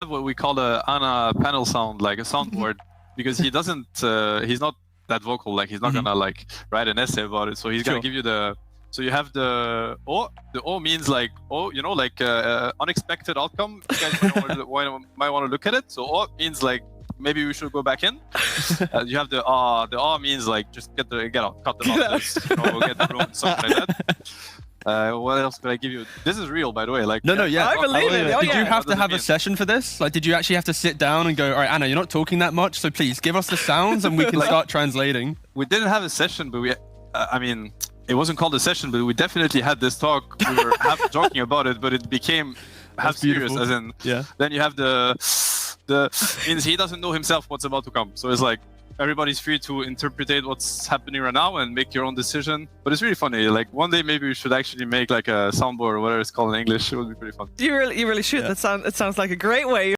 what we call a Ana panel sound, like a soundboard, because he doesn't, he's not that vocal. Like he's not gonna like write an essay about it. So he's gonna give you the. So you have the O. The O means like like unexpected outcome. You guys might want to look at it. So O means like maybe we should go back in. You have the A. The A means like just get out, cut them out, get the room, something like that. What else could I give you? This is real, by the way. Like I believe it. Did you have to have a session for this? Like, did you actually have to sit down and go, all right, Anna, you're not talking that much, so please give us the sounds and we can start translating? We didn't have a session, but I mean, it wasn't called a session, but we definitely had this talk. We were half joking about it, but it became half serious, as in. Yeah. Then you have the means he doesn't know himself what's about to come. So it's like everybody's free to interpret what's happening right now and make your own decision. But it's really funny. Like one day maybe we should actually make like a soundboard or whatever it's called in English. It would be pretty fun. You really should. Yeah. It sounds like a great way.